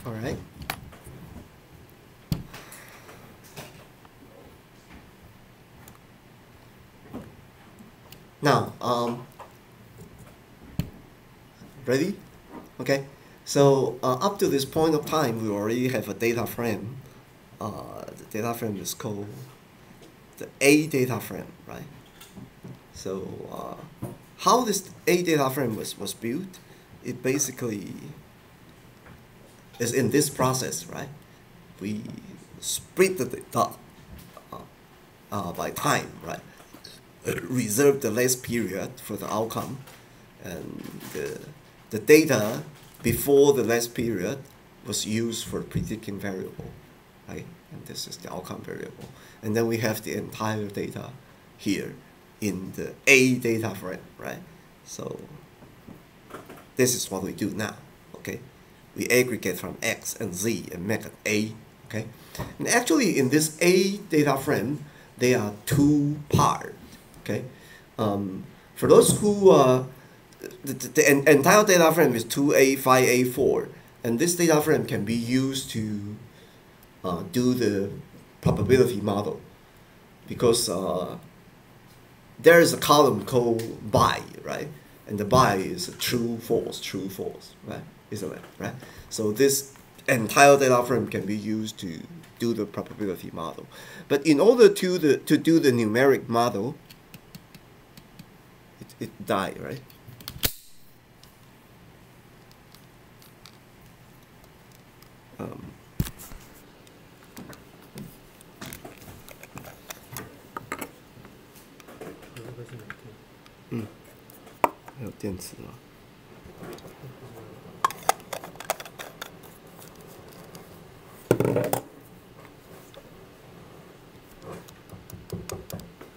All right. Now, ready? Okay. So up to this point of time, we already have a data frame. The data frame is called the A data frame, right? So how this A data frame was built, it basically is in this process, right? We split the data by time, right? Reserve the last period for the outcome, and the data before the last period was used for predicting variable, right? And this is the outcome variable. And then we have the entire data here in the A data frame, right? So this is what we do now, okay? We aggregate from X and Z and make it A, okay? And actually in this A data frame, there are two parts, okay? For those who, the entire data frame is 2A, 5A, 4, and this data frame can be used to do the probability model, because there is a column called by, right? And the by is a true, false, right? Isn't it, right? So this entire data frame can be used to do the probability model. But in order to do the numeric model, it died, right?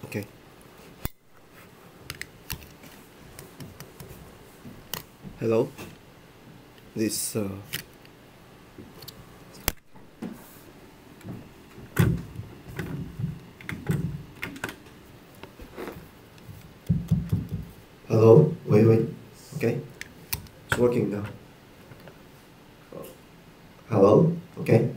Okay. Hello. This hello. Wait. Okay. It's working now. Hello. Okay.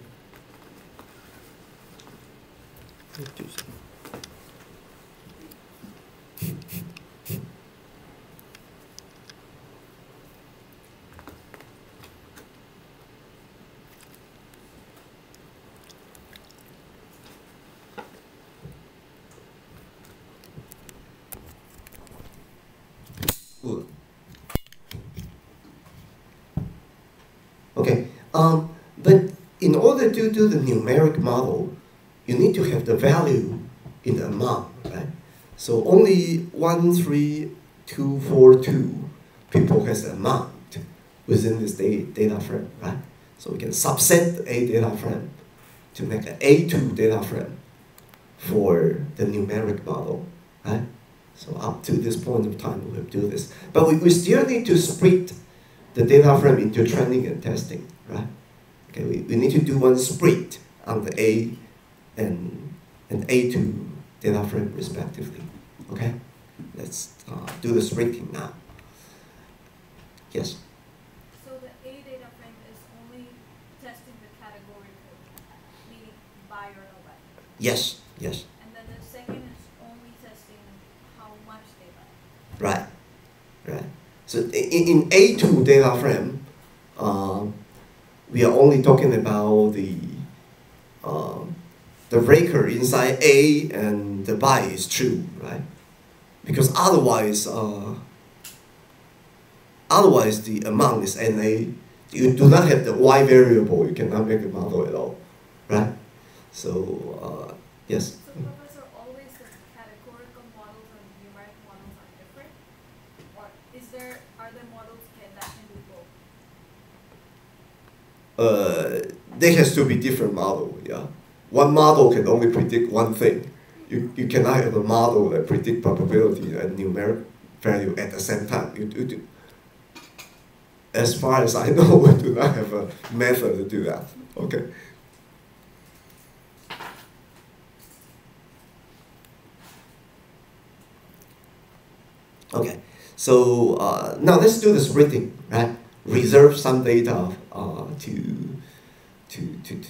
Okay, but in order to do the numeric model, you need to have the value in the amount, right? So only 13242 people has the amount within this data frame, right? So we can subset the A data frame to make an A2 data frame for the numeric model, right? So up to this point of time, we will do this. But we still need to split the data frame into training and testing, right? Okay, we need to do one split on the A and A2 data frame respectively, okay? Let's do the splitting now. Yes? So the A data frame is only testing the categorical, meaning buy or no buy? Yes. And then the second is only testing how much they buy? Right. So in A2 data frame, we are only talking about the breaker inside A and the buy is true, right? Because otherwise the amount is NA. You do not have the Y variable, you cannot make a model at all, right? So yes. So Professor, always the categorical models and numeric models are different? Or are there models that can do both? There has to be different model, yeah. One model can only predict one thing. You cannot have a model that predict probability and numeric value at the same time. As far as I know, we do not have a method to do that. Okay. Okay, so now let's do the splitting, right? Reserve some data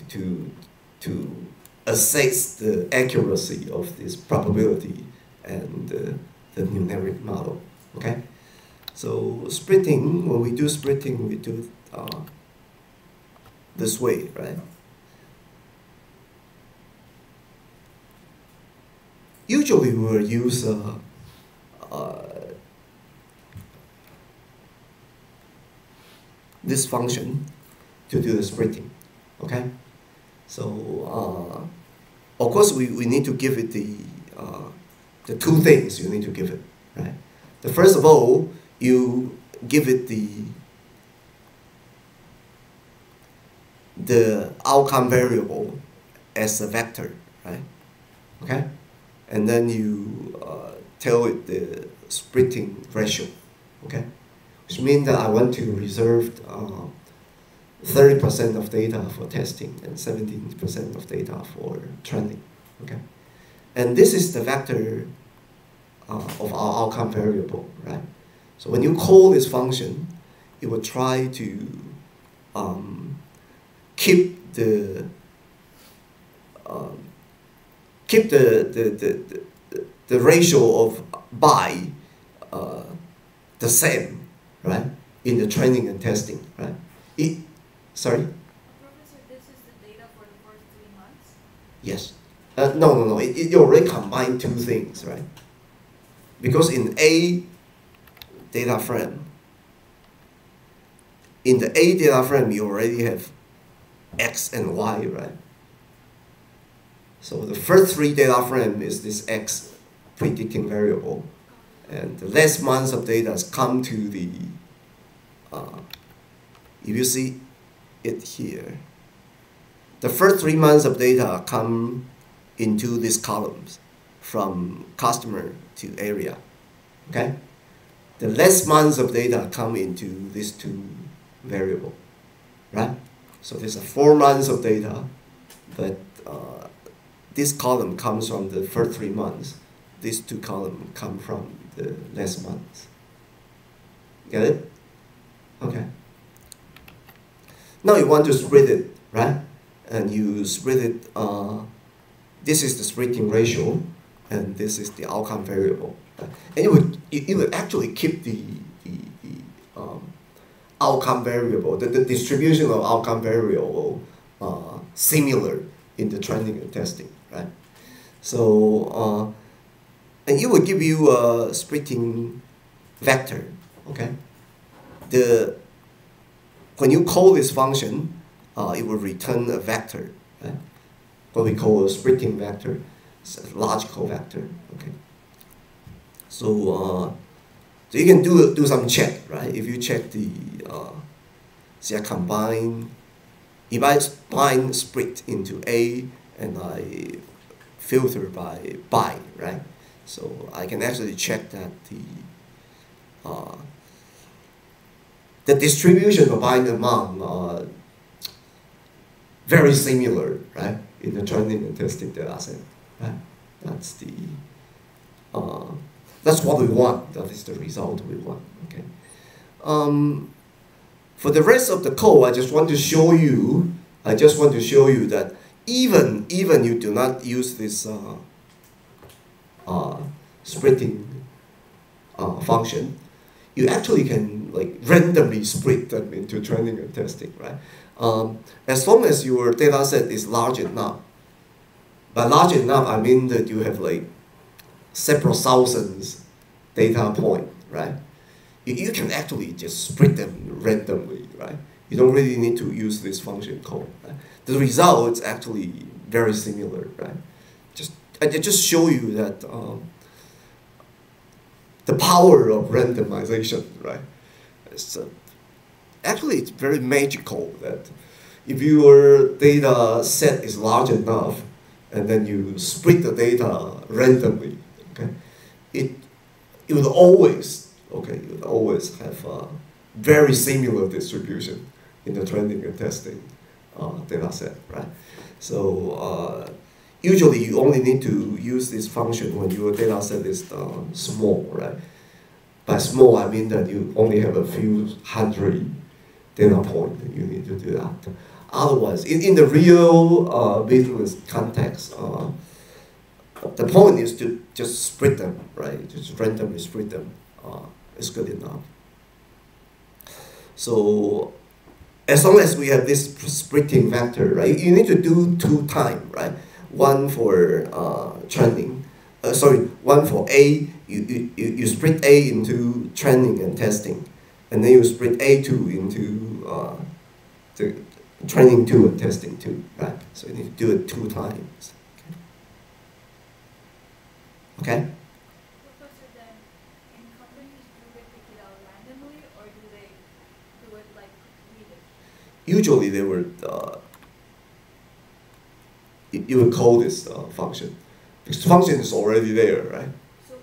to assess the accuracy of this probability and the numeric model. Okay, so splitting, when we do splitting, we do this way, right? Usually we will use this function to do the splitting, okay? So of course we need to give it the two things you need to give it, right? The first of all, you give it the outcome variable as a vector, right? Okay, and then you tell it the splitting ratio, okay, which means that I want to reserve 30% of data for testing and 17% of data for training, okay, and this is the vector of our outcome variable, right? So when you call this function, it will try to keep the ratio of by the same, right, in the training and testing, right? Sorry? Professor, this is the data for the first 3 months? Yes. No. It already combined two things, right? Because in A data frame, you already have X and Y, right? So the first 3 data frame is this X predicting variable, and the last months of data come to the, if you see it here, the first 3 months of data come into these columns from customer to area, okay? The last months of data come into these two variable, right? So there's 4 months of data, but this column comes from the first 3 months. These two columns come from the last months. Get it? Okay. Now you want to split it, right? And you split it, this is the splitting ratio, and this is the outcome variable. Right? And it would actually keep the outcome variable, the distribution of outcome variable similar in the training and testing, right? So, and it will give you a splitting vector, okay? When you call this function, it will return a vector, right? What we call a splitting vector. It's a logical vector, okay? So, so you can do some check, right? If you check the, see I combine, if I combine split into A and I filter by, right? So I can actually check that the distribution of bind among are very similar, right? In the training and testing data set, right? That's the that's what we want. That is the result we want. Okay. For the rest of the code, I just want to show you that even you do not use this splitting function, you actually can like randomly split them into training and testing, right? As long as your data set is large enough. By large enough, I mean that you have like several thousands data point, right? You can actually just split them randomly, right? You don't really need to use this function code. Right? The result is actually very similar, right? I just show you that the power of randomization, right? Actually, it's very magical that if your data set is large enough, and then you split the data randomly, okay, it would always have a very similar distribution in the training and testing data set, right? So usually you only need to use this function when your data set is small, right? By small, I mean that you only have a few hundred data points that you need to do that. Otherwise, in the real business context, the point is to just split them, right? Just randomly split them. Is good enough. So as long as we have this splitting vector, right? You need to do 2 times, right? One for training, one for A. You split A into training and testing, and then you split A2 into the training 2 and testing 2, right? So you need to do it 2 times. Okay? Professor, then in companies, do they pick it out randomly or do they do it like we did? Usually they would, you would call this function. This function is already there, right? So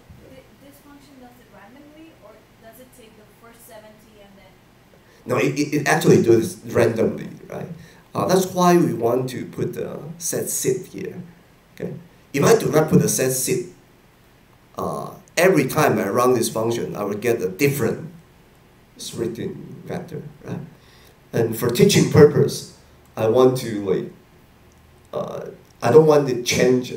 this function does it randomly or does it take the first 70 and then? No, it actually does randomly, right? That's why we want to put the set sit here. Okay, if I do not put the set sit, every time I run this function, I will get a different splitting vector, right? And for teaching purpose, I want to I don't want to change.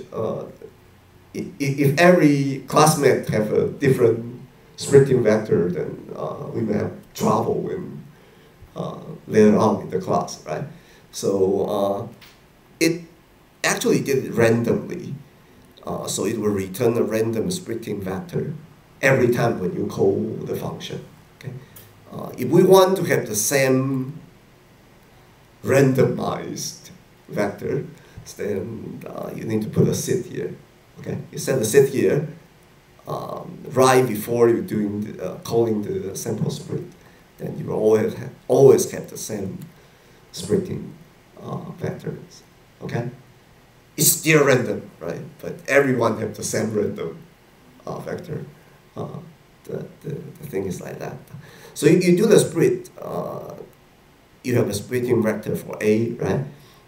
If every classmate have a different splitting vector, then we may have trouble in later on in the class, right? So it actually did it randomly. So it will return a random splitting vector every time when you call the function. Okay? If we want to have the same randomized vector, then you need to put a sit here. Okay, you set the sit here right before you're doing calling the sample split. Then you will always have the same splitting vectors. Okay, it's still random, right? But everyone have the same random vector. The thing is like that. So you do the split. You have a splitting vector for A, right?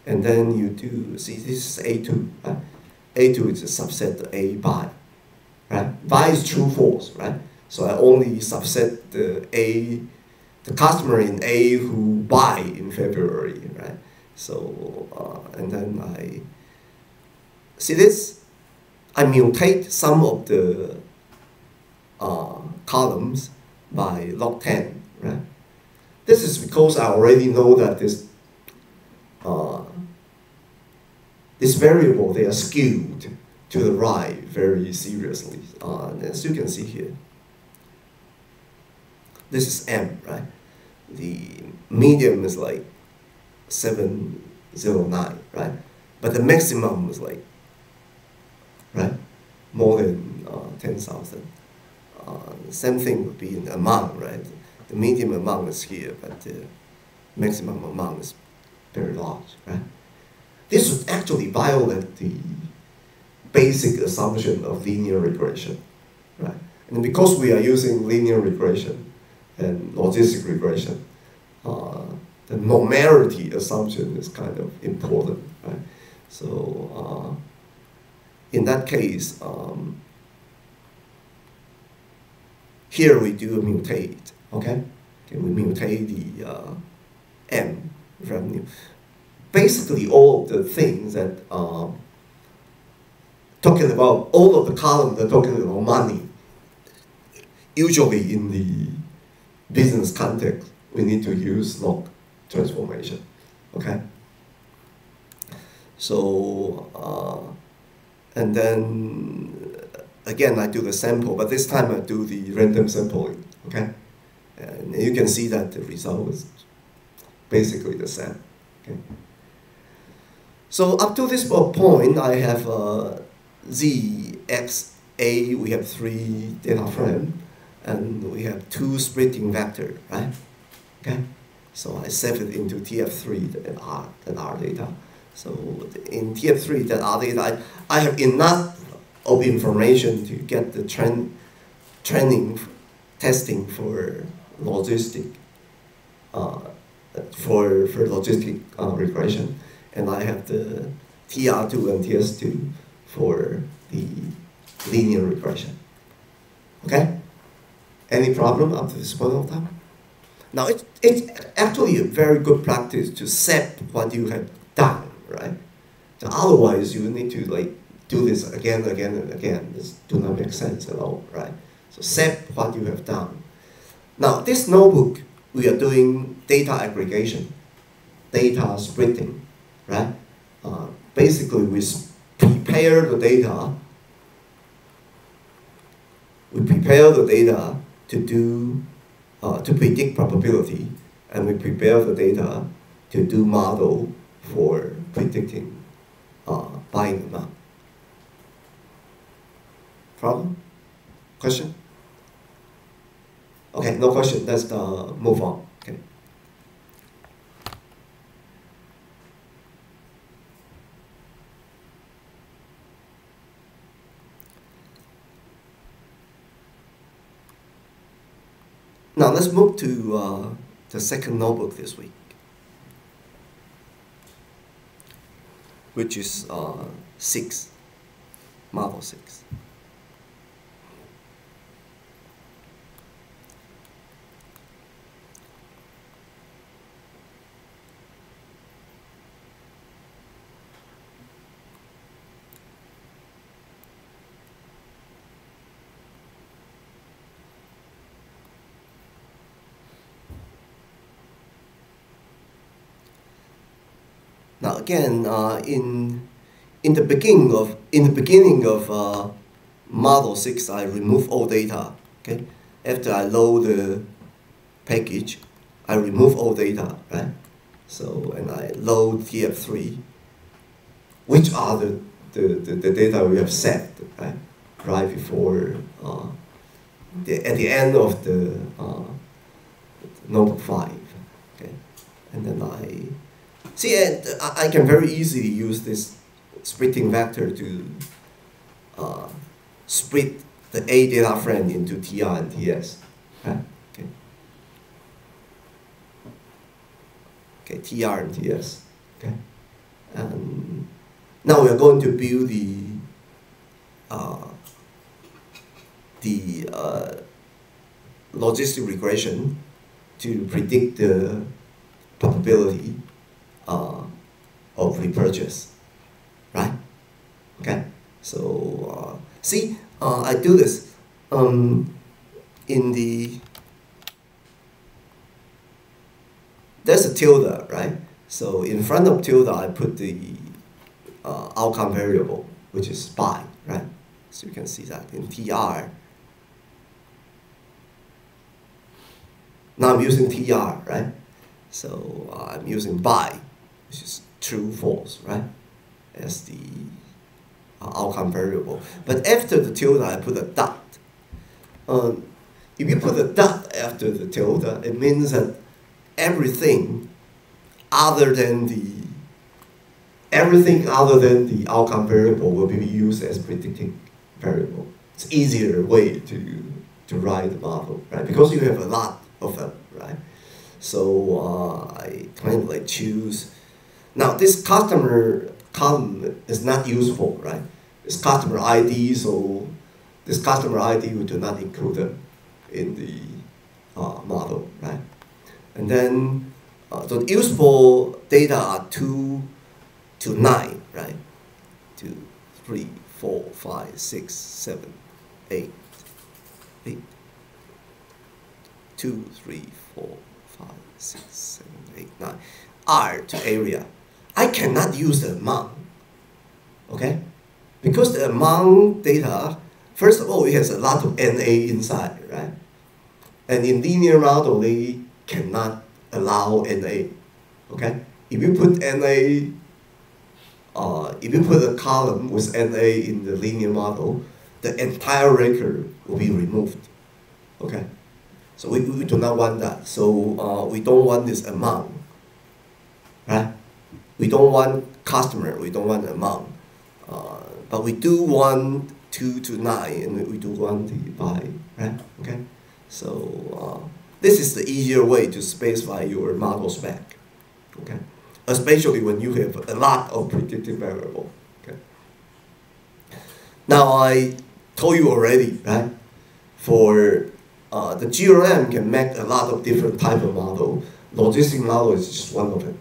And then you do, see, this is A2, right? A2 is a subset of A by, right? By is true false, right? So I only subset the customer in A who buy in February, right? So, and then I, see this? I mutate some of the columns by log 10, right? This is because I already know that this variable, they are skewed to the right very seriously. As you can see here, this is M, right? The medium is like 709, right? But the maximum is like, right, more than 10,000. Same thing would be in the amount, right? The medium amount is here, but the maximum amount is very large, right? This would actually violate the basic assumption of linear regression, right? And because we are using linear regression and logistic regression, the normality assumption is kind of important, right? So in that case, here we do mutate, okay? We mutate the M revenue. Basically, all of the things that talking about, all of the columns that are talking about money, usually in the business context, we need to use log transformation, okay? So, and then, again, I do the sample, but this time I do the random sampling, okay? And you can see that the result is basically the same, okay? So up to this point, I have Z, X, A, we have 3 data frame, and we have 2 splitting vector, right? Okay? So I save it into TF3 and R data. So in TF3 that R data, I have enough of information to get the training testing for logistic regression, and I have the TR2 and TS2 for the linear regression. Okay? Any problem up to this point of time? Now, it's actually a very good practice to set what you have done, right? So otherwise, you need to like do this again, again, and again. This do not make sense at all, right? So set what you have done. Now, this notebook, we are doing data aggregation, data splitting, right? Basically, we prepare the data. We prepare the data to do to predict probability, and we prepare the data to do model for predicting buying amount. Problem? Question? Okay, no question. Let's move on. Okay. Now let's move to the second notebook this week, which is 6, Model 6. Now again, in the beginning of Model 6, I remove all data. Okay, after I load the package, I remove all data, right? So and I load TF3, which are the data we have set, right before at the end of the notebook 5. Okay, and then see, and I can very easily use this splitting vector to split the A data frame into TR and TS. Okay. Okay, TR and TS. Okay. And now we are going to build the logistic regression to predict the probability of repurchase, right? Okay, so see, I do this in the, there's a tilde, right? So in front of tilde, I put the outcome variable, which is by, right? So you can see that in TR. Now I'm using TR, right? So I'm using by, which is true, false, right? As the outcome variable. But after the tilde, I put a dot. If you put a dot after the tilde, it means that everything other than the outcome variable will be used as predicting variable. It's easier way to write the model, right? Because you have a lot of them, right? So I kind of like choose. Now this customer column is not useful, right? It's customer ID, so this customer ID we do not include them in the model, right? And then the useful data are 2 to 9, right? 2, 3, 4, 5, 6, 7, 8, 8. 2, 3, 4, 5, 6, 7, 8, 9. R to area. I cannot use the amount, okay? Because the amount data, first of all, it has a lot of NA inside, right? And in linear model, they cannot allow NA, okay? If you put NA, if you put a column with NA in the linear model, the entire record will be removed, okay? So we do not want that. So we don't want this amount, right? We don't want customer, we don't want amount. But we do want 2 to 9, and we do want the by, right? Okay? So this is the easier way to specify your model spec, okay? Especially when you have a lot of predictive variable, okay? Now I told you already, right? For the GRM can make a lot of different type of model. Logistic model is just one of it.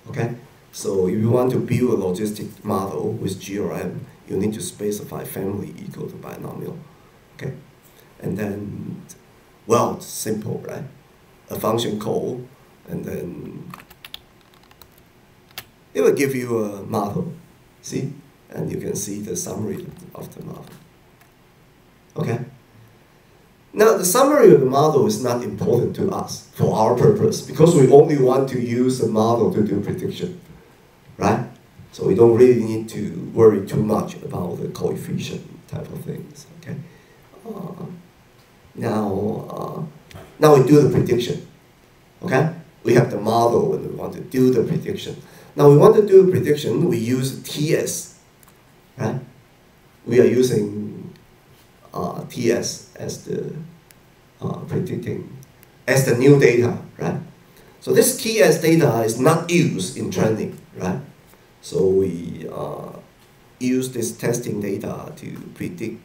Okay, so if you want to build a logistic model with GRM, you need to specify family equal to binomial. Okay, and then, well, it's simple, right? A function call, and then it will give you a model. See, and you can see the summary of the model. Okay. Now, the summary of the model is not important to us for our purpose because we only want to use the model to do prediction, right? So we don't really need to worry too much about the coefficient type of things, okay? Now we do the prediction, okay? We have the model and we want to do the prediction. Now we want to do the prediction, we use TS, right? We are using TS as the predicting, as the new data, right? So this TS data is not used in training, right? So we use this testing data to predict,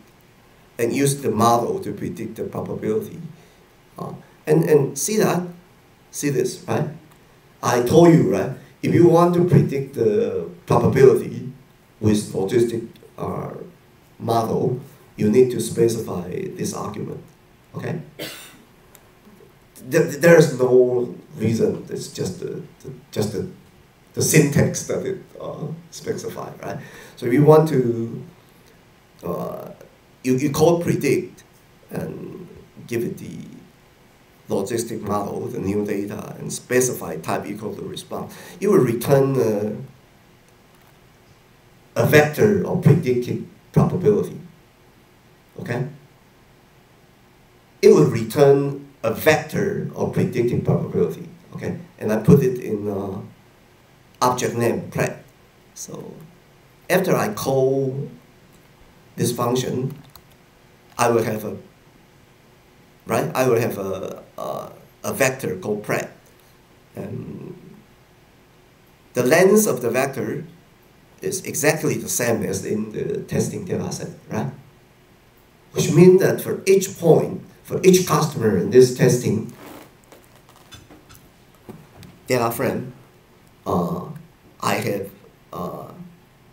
and use the model to predict the probability. And see that? See this, right? I told you, right? If you want to predict the probability with logistic model, you need to specify this argument, okay? There's no reason, it's just the syntax that it specifies, right? So if you want to, you call predict and give it the logistic model, the new data, and specify type equal to response, it will return a vector of predicted probability. Okay? It will return a vector of predicted probability. Okay? And I put it in object name pred. So after I call this function, I will have a a vector called pred, and the length of the vector is exactly the same as in the testing data set, right? Which means that for each point, for each customer in this testing data frame, I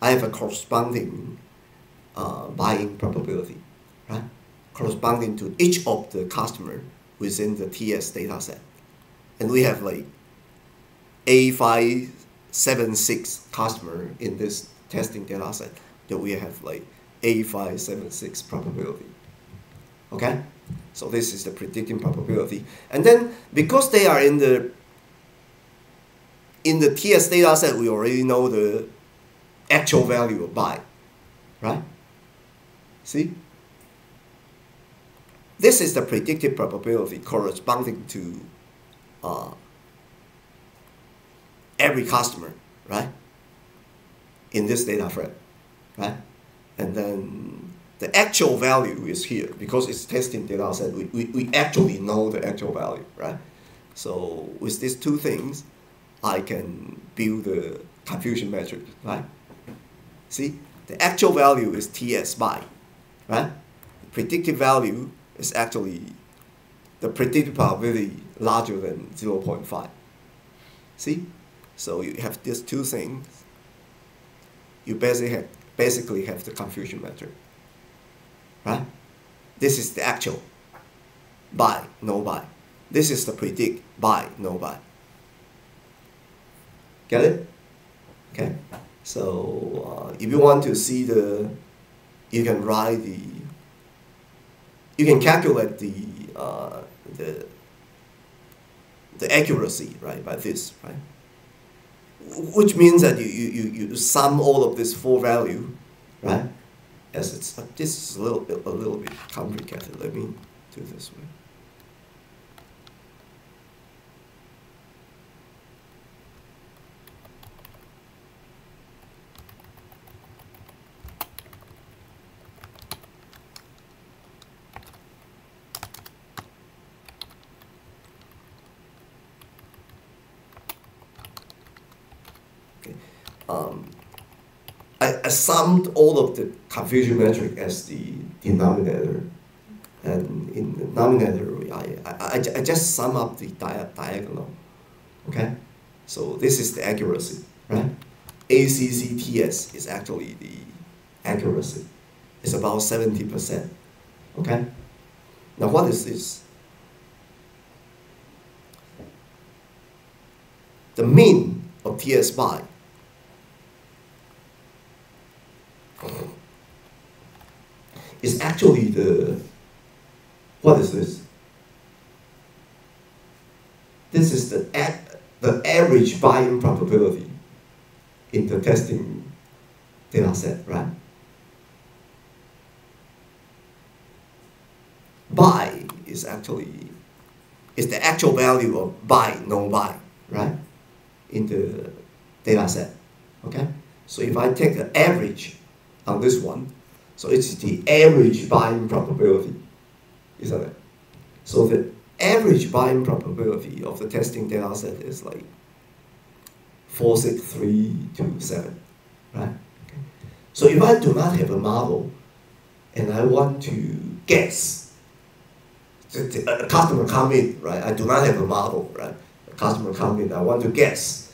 have a corresponding buying probability, right? Corresponding to each of the customer within the TS data set. And we have like A576 customer in this testing data set, that we have like A576 probability. Okay? So this is the predicting probability. And then because they are in the TS data set, we already know the actual value of buy, right? See? This is the predicted probability corresponding to every customer, right? In this data frame, right? And then the actual value is here because it's testing data set. We actually know the actual value, right? So with these two things, I can build the confusion metric, right? See, the actual value is TS buy, right? The predicted value is actually the predicted probability larger than 0.5. See? So you have these two things. You basically have the confusion metric, right? This is the actual. Buy, no buy. This is the predict, buy, no buy. Get it? Okay. So if you want to see you can write you can calculate the accuracy, right, by this, right? Which means that you sum all of this four value, right? As it's this is a little bit complicated. Let me do this way. I summed all of the confusion metric as the denominator, and in the denominator I I just sum up the diagonal, okay? So this is the accuracy, right? ACCTS is actually the accuracy. It's about 70%, okay? Now what is this? The mean of TS by is actually what is this? This is the average buy-in probability in the testing data set, right? Buy is the actual value of buy, no buy, right? In the data set, okay? So if I take the average on this one, so it's the average buy-in probability, isn't it? So the average buy-in probability of the testing data set is like 46327, right? Okay. So if I do not have a model and I want to guess, a customer come in, right? I do not have a model, right? A customer come in, I want to guess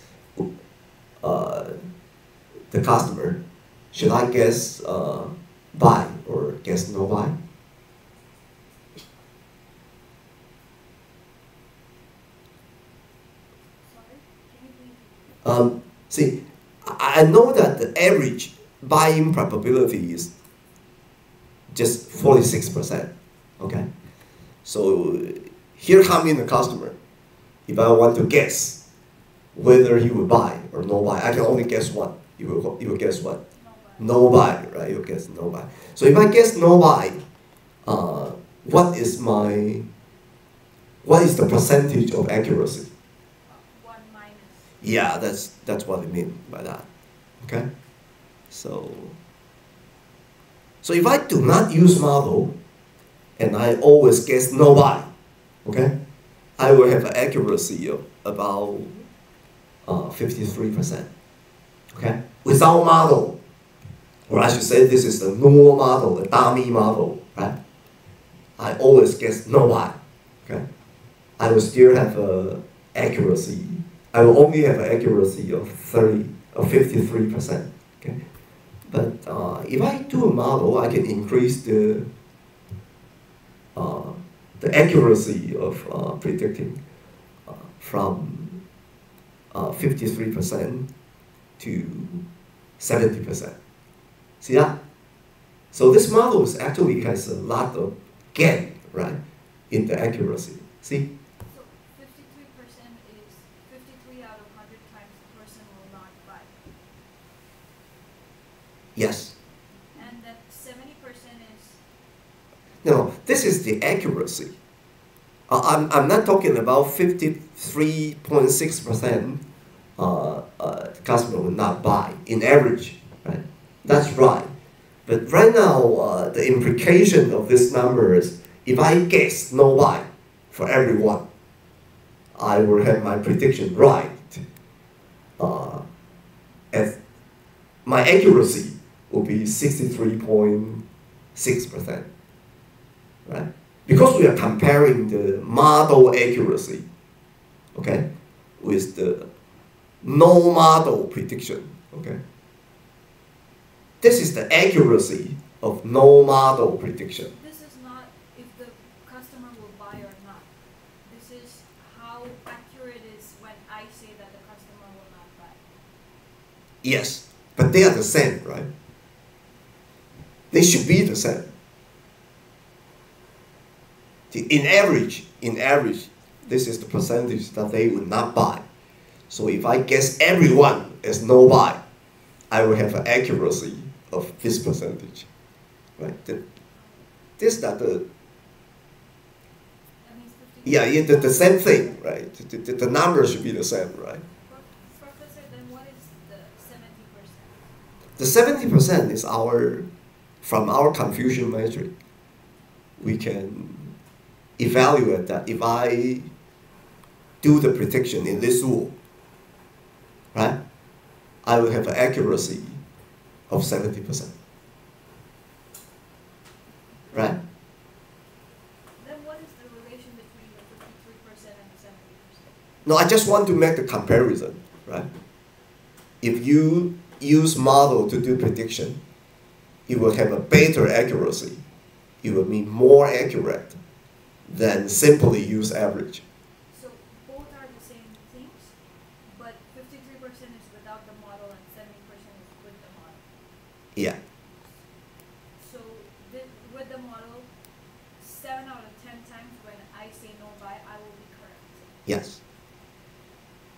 the customer. Should I guess buy or guess no buy? Sorry, can you please? See, I know that the average buy-in probability is just 46%, okay? So here comes in the customer. If I want to guess whether he will buy or no buy, I can only guess one. You will guess what? No buy, right? You guess no buy. So if I guess no buy, what is the percentage of accuracy? 1 minus. Yeah, that's what I mean by that. Okay? So if I do not use model and I always guess no buy, okay, I will have an accuracy of about 53%. Okay? Without model, or I should say this is the null model, the dummy model, right? I always guess no buy. Okay? I will still have accuracy. I will only have an accuracy of 53%. Okay? But if I do a model, I can increase the accuracy of predicting from 53% to 70%. See that? So this model actually has a lot of gain, right, in the accuracy. See? So 53% is 53 out of 100 times the person will not buy. Yes. And that 70% is. No, this is the accuracy. I'm not talking about 53.6% customer will not buy in average, right? That's right. But right now, the implication of this number is if I guess no buy for everyone, I will have my prediction right. And my accuracy will be 63.6%, right? Because we are comparing the model accuracy, okay, with the no model prediction, okay? This is the accuracy of no model prediction. This is not if the customer will buy or not. This is how accurate it is when I say that the customer will not buy. Yes, but they are the same, right? They should be the same. In average, this is the percentage that they would not buy. So if I guess everyone is no buy, I will have an accuracy of this percentage, right? This that the That means 50. the same thing, right? The number should be the same, right? Professor, then what is the 70%? The 70% is from our confusion metric. We can evaluate that if I do the prediction in this rule, right? I will have an accuracy of 70%. Right? Then what is the relation between the No, I just want to make the comparison, right? If you use model to do prediction, it will have a better accuracy. It will be more accurate than simply use average. So both are the same things, but 53% is without the model and 70% is with the model. Yeah. So with the model, 7 out of 10 times when I say no buy, I will be correct. Yes.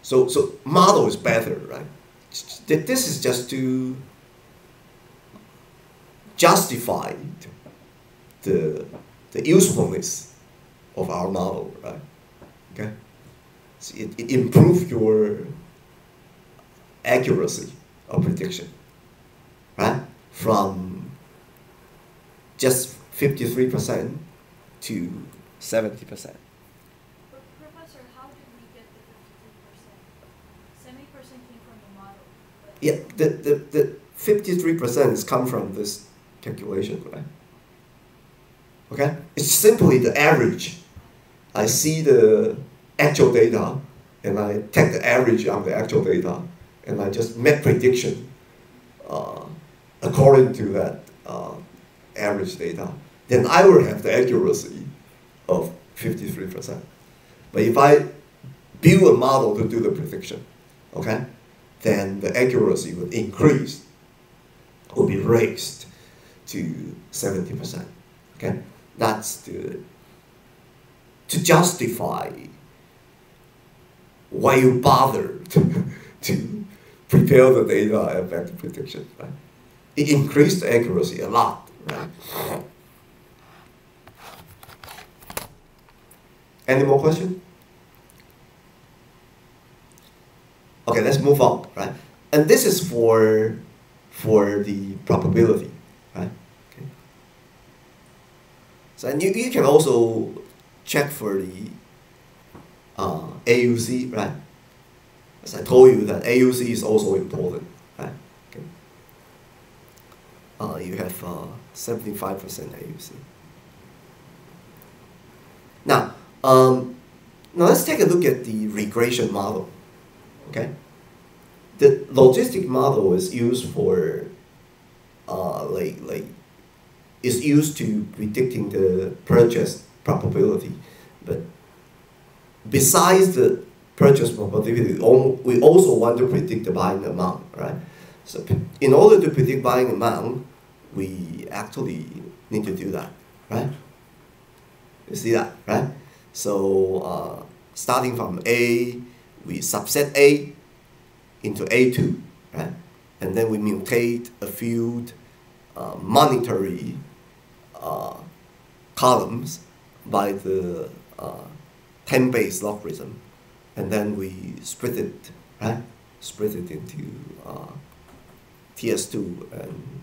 So model is better, right? This is just to justify the usefulness of our model, right? Okay. So it improves your accuracy of prediction, right? From just 53% to 70%. But Professor, how did we get the 53%? 70% came from the model. Yeah, the 53% is come from this calculation, right? Okay? It's simply the average. I see the actual data, and I take the average of the actual data, and I just make prediction according to that average data. Then I will have the accuracy of 53%. But if I build a model to do the prediction, okay, then the accuracy would increase, will be raised to 70%. Okay, that's to justify why you bother to prepare the data and make the prediction. Right? It increased the accuracy a lot. Right? Any more questions? Okay, let's move on, right? And this is for the probability, right? Okay. So and you can also check for the AUC, right? As I told you that AUC is also important, right? Okay. You have 75% AUC. Now, now let's take a look at the regression model. Okay, the logistic model is used for is used to predicting the purchase probability, but besides the purchase probability, we also want to predict the buying amount, right? So in order to predict buying amount, we actually need to do that, right? You see that, right? So starting from A, we subset A into A2, right? And then we mutate a few monetary columns by the 10 base logarithm, and then we split it, right? Split it into TS2 and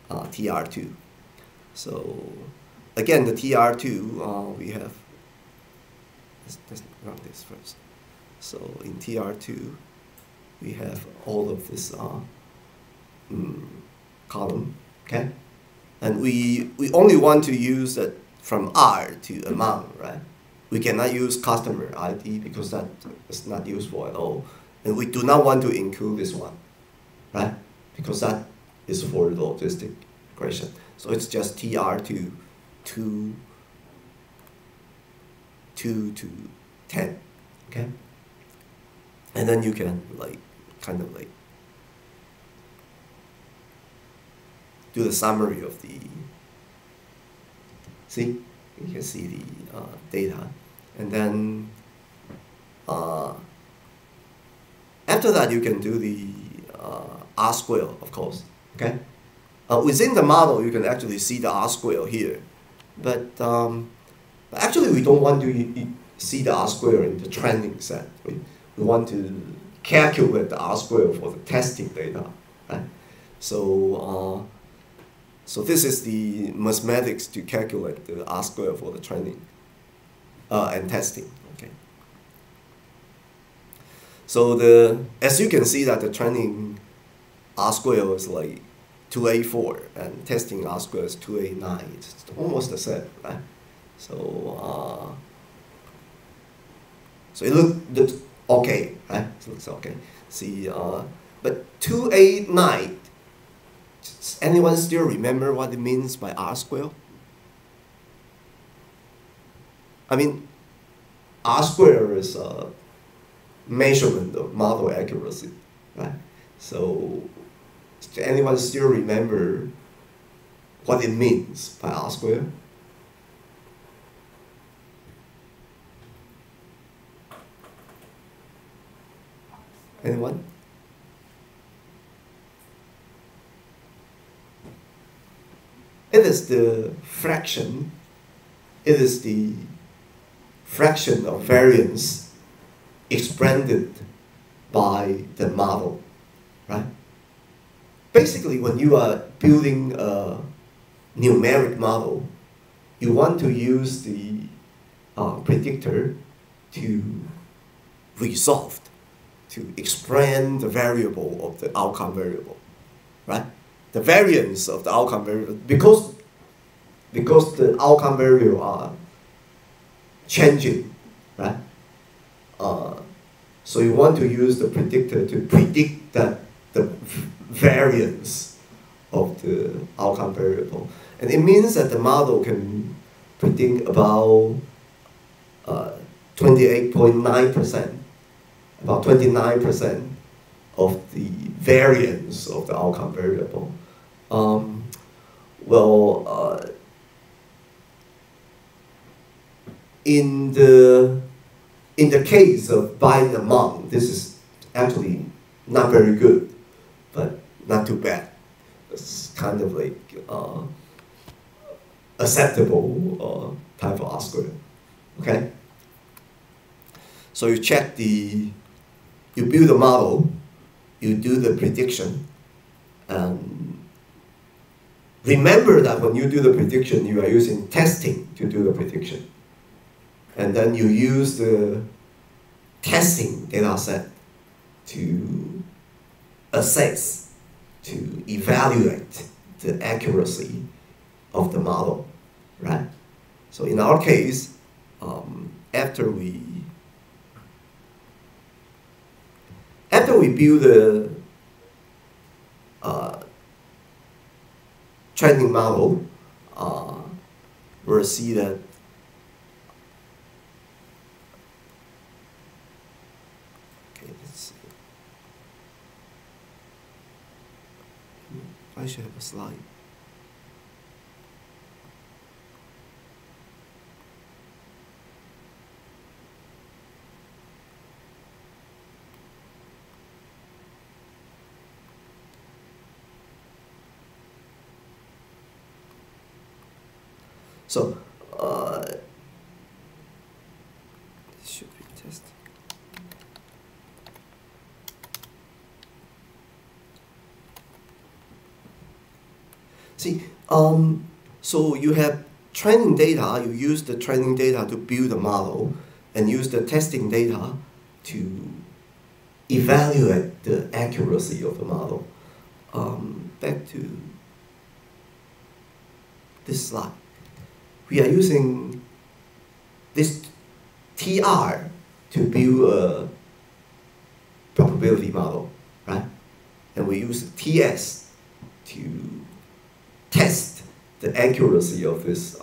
TR2. So again, the TR2 we have. Let's run this first. So in TR2, we have all of this column, okay? And we only want to use that from R to amount, right? We cannot use customer ID because that is not useful at all. And we do not want to include this one, right? Because that is for the logistic regression. So it's just TR2 2 to 10, okay? And then you can kind of do the summary of the, see? You can see the data. And then after that you can do the R square, of course, okay? Within the model you can actually see the R square here. But actually we don't want to see the R square in the training set. We want to calculate the R square for the testing data, right? So so this is the mathematics to calculate the R square for the training and testing. Okay. So as you can see that the training R square is like 2A4 and testing R square is 2A9. It's almost the same, right? So so it looks okay, right? So it's okay. See, but 289, anyone still remember what it means by R square? I mean, R square is a measurement of model accuracy, right? So, does anyone still remember what it means by R square? Anyone? It is the fraction, it is the fraction of variance expanded by the model, right? Basically, when you are building a numeric model, you want to use the predictor to resolve, to expand the variable of the outcome variable, right? The variance of the outcome variable, because the outcome variable are changing, right? So you want to use the predictor to predict that the variance of the outcome variable. And it means that the model can predict about 28.9%, about 29% of the variance of the outcome variable. In the case of buying among, this is actually not very good, but not too bad. It's kind of like acceptable type of R square. Okay. So you check you build a model, you do the prediction, and remember that when you do the prediction, you are using testing to do the prediction. And then you use the testing data set to assess, to evaluate the accuracy of the model, right? So in our case, after we build the training model, we'll see that I should have a slide. So, should be tested. See, so you have training data, you use the training data to build a model, and use the testing data to evaluate the accuracy of the model. Back to this slide. We are using this TR to build a probability model, right? And we use TS to test the accuracy of this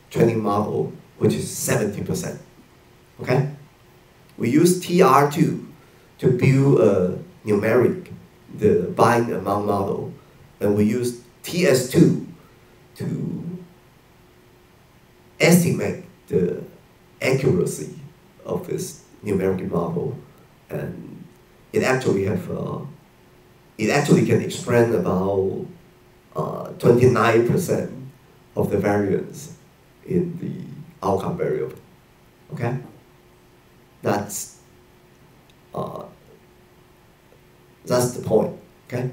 training model, which is 70%, okay? We use TR2 to build a numeric, the buying among model, and we use TS2 to estimate the accuracy of this numeric model, and it actually can explain about 29% of the variance in the outcome variable. Okay, that's the point. Okay.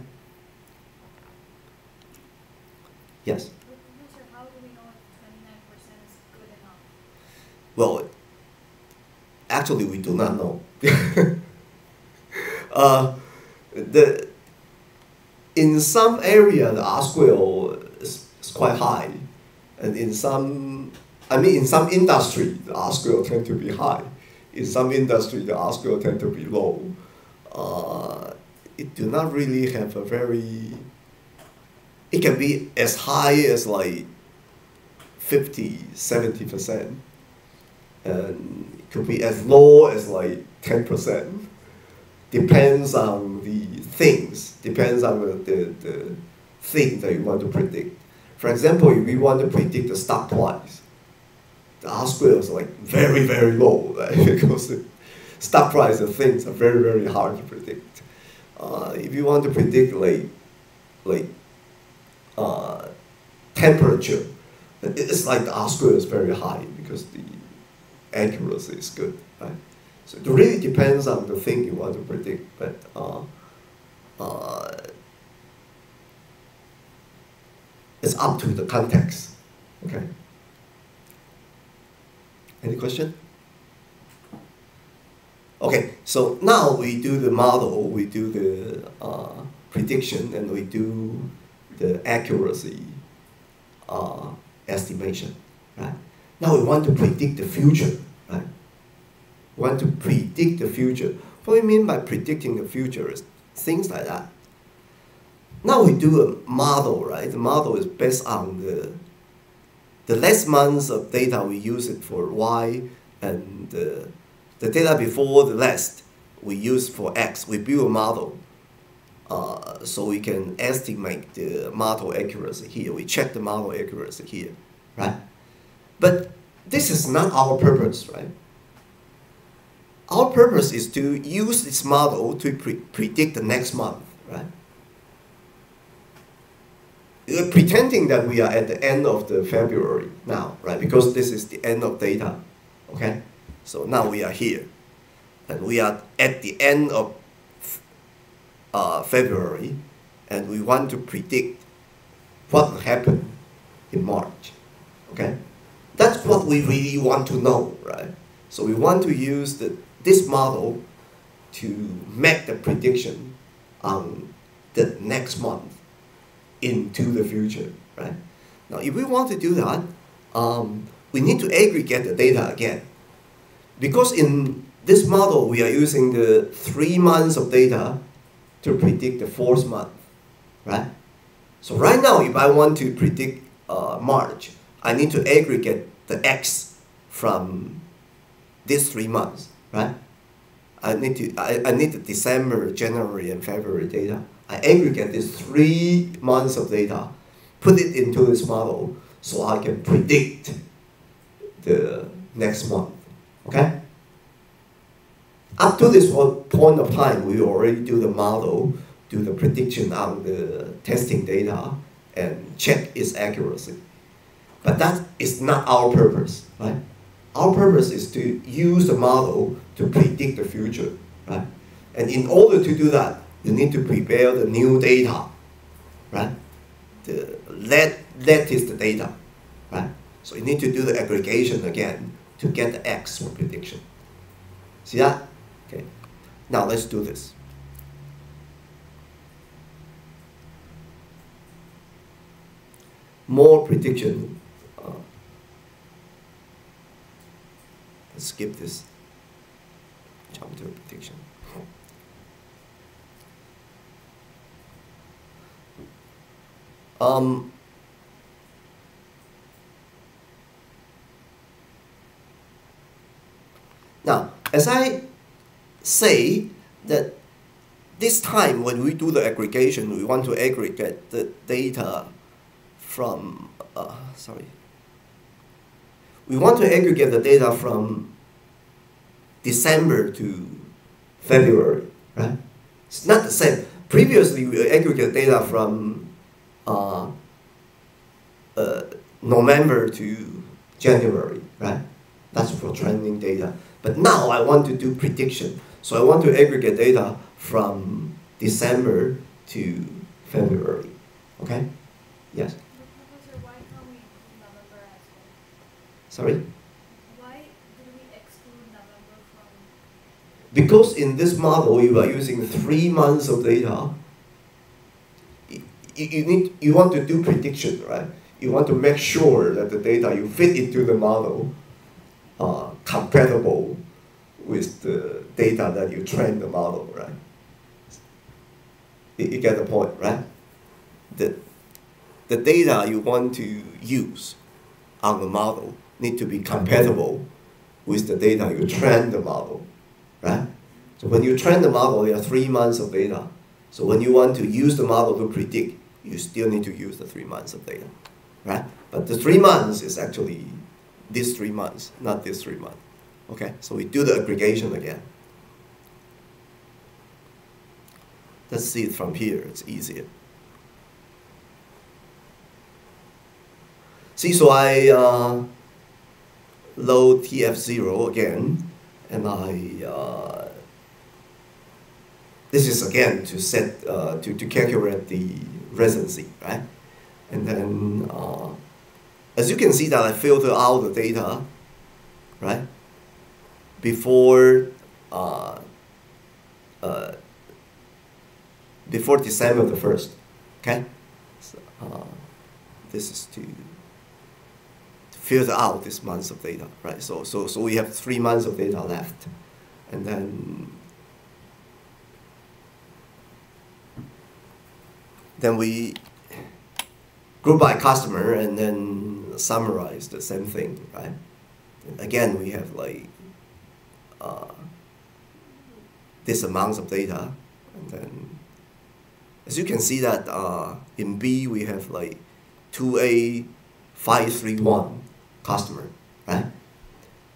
Yes. How do we know if 29% is good enough? Well, actually, we do not know. In some area, the R square is quite high, and in some industry, the R square tend to be high. in some industry, the R-square tend to be low. It do not really have a very, it can be as high as like 50, 70%. And it could be as low as like 10%. Depends on the things, depends on the thing that you want to predict. For example, if we want to predict the stock price, the R-square is like very, very low, right? Because the stock price of things are very, very hard to predict. If you want to predict like temperature, it's like the R-square is very high because the accuracy is good, right? So it really depends on the thing you want to predict, but it's up to the context, okay? Any question? Okay, so now we do the model, we do the prediction, and we do the accuracy estimation, right? Now we want to predict the future, right? We want to predict the future. What we mean by predicting the future is things like that. Now we do a model, right? The model is based on the last months of data we use it for Y, and the data before the last we use for X. We build a model so we can estimate the model accuracy here. We check the model accuracy here, right? But this is not our purpose, right? Our purpose is to use this model to predict the next month, right? We're pretending that we are at the end of the February now, right? Because this is the end of data, okay? So now we are here, and we are at the end of February, and we want to predict what will happen in March, okay? That's what we really want to know, right? So we want to use this model to make the prediction on the next month into the future, right? Now, if we want to do that, we need to aggregate the data again. Because in this model, we are using the 3 months of data to predict the 4th month, right? So right now, if I want to predict March, I need to aggregate the X from these 3 months, right? I need the December, January, and February data. I aggregate these 3 months of data, put it into this model so I can predict the next month, okay? Up to this point of time, we already do the model, do the prediction on the testing data, and check its accuracy. But that is not our purpose, right? Our purpose is to use the model to predict the future, right? And in order to do that, you need to prepare the new data, right? The latest data, right? So you need to do the aggregation again to get the X for prediction. See that? Okay. Now let's do this. More prediction. Let's skip this. Jump to prediction. Now, as I say that this time when we do the aggregation, we want to aggregate the data from, we want to aggregate the data from December to February, right? It's not the same. Previously, we aggregate data from November to January, right? That's for trending data. But now I want to do prediction. So I want to aggregate data from December to February, okay? Yes? Professor, why can't we include November as well? Sorry? Why did we exclude November from? Because in this model, you are using 3 months of data. You want to do prediction, right? You want to make sure that the data you fit into the model are compatible with the data that you train the model, right? You get the point, right? The data you want to use on the model need to be compatible with the data you train the model, right? So when you train the model, there are 3 months of data. So when you want to use the model to predict, you still need to use the 3 months of data, right? But the 3 months is actually this 3 months, not this 3 months. Okay, so we do the aggregation again. Let's see it from here, it's easier. See, so I load TF0 again, and this is again to set, to calculate the residency, right? And then, as you can see that I filter out the data, right? Before December the 1st, okay? So, this is to filter out this months of data, right? So we have 3 months of data left, and then we group by customer and then summarize the same thing, right? And again, we have like this amounts of data, and then as you can see that in B we have like 2A531 customer, right?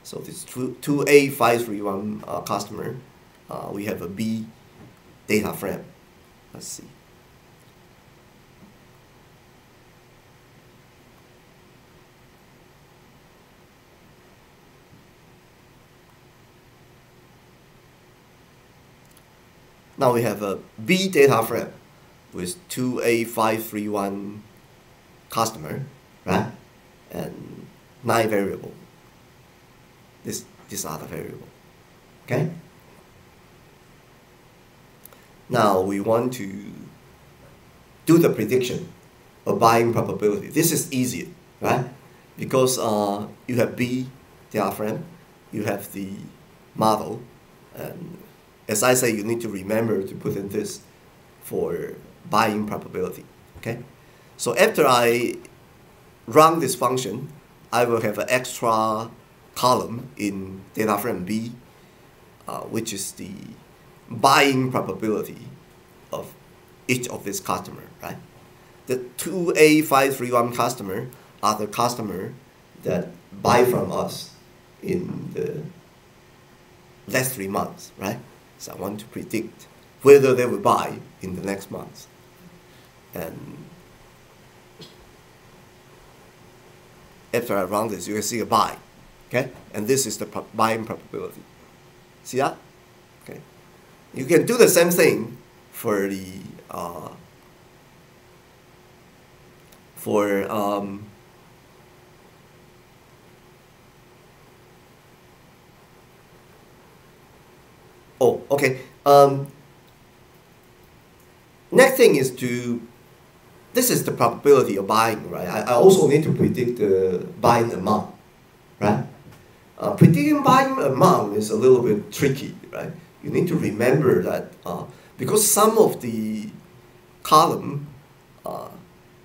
So this 2A531 customer, we have a B data frame. Let's see. Now we have a B data frame with 2A531 customer, right? And 9 variable. These are the variable. Okay? Now we want to do the prediction of buying probability. This is easier, right? Because you have B data frame, you have the model, and as I say, you need to remember to put in this for buying probability, okay? So after I run this function, I will have an extra column in data frame B, which is the buying probability of each of this customer, right? The 2A531 customer are the customer that buy from us in the last 3 months, right? So I want to predict whether they will buy in the next month. And after I run this, you can see a buy, okay? And this is the buying probability. See that? Okay. You can do the same thing for the oh, okay. Next thing is this is the probability of buying, right? I also need to predict the buying amount, right? Predicting buying amount is a little bit tricky, right? You need to remember that because some of the column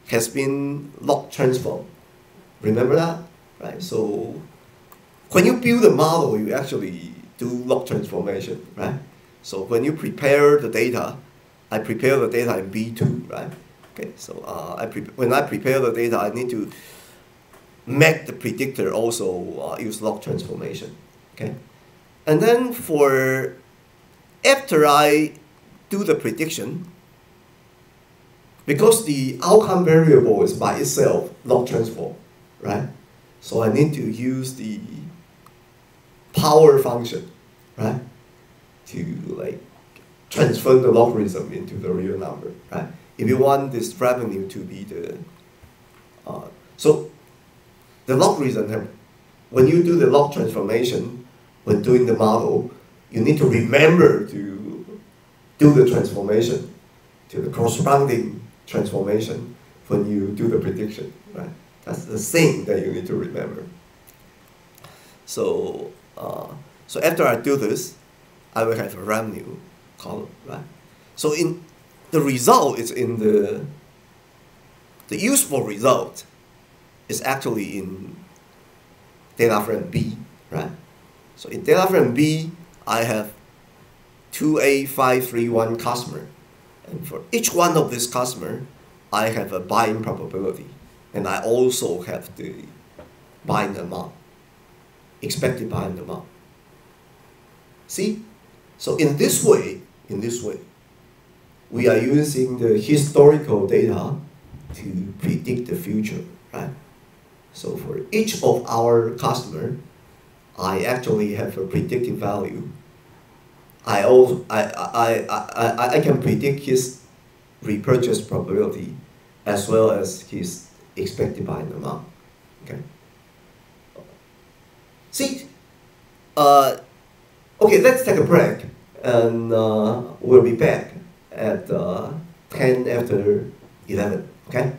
has been log transformed. Remember that, right? So when you build a model, you actually do log transformation, right? So when you prepare the data, I prepare the data in B2, right? Okay, so when I prepare the data, I need to make the predictor also use log transformation, okay? And then after I do the prediction, because the outcome variable is by itself log transform, right? So I need to use the power function, right? To like transfer the logarithm into the real number, right? If you want this revenue to be so the logarithm, when you do the log transformation, when doing the model, you need to remember to do the transformation to the corresponding transformation when you do the prediction, right? That's the thing that you need to remember. So So after I do this, I will have a revenue column, right? So in the result is in the useful result is actually in data frame B, right? So in data frame B, I have 2A531 customer. And for each one of this customer, I have a buying probability. And I also have the buying amount, expected buying amount. See? So in this way, we are using the historical data to predict the future, right? So for each of our customer, I actually have a predictive value. I can predict his repurchase probability as well as his expected buying amount. Okay. See, okay, let's take a break, and we'll be back at 10 after 11. Okay.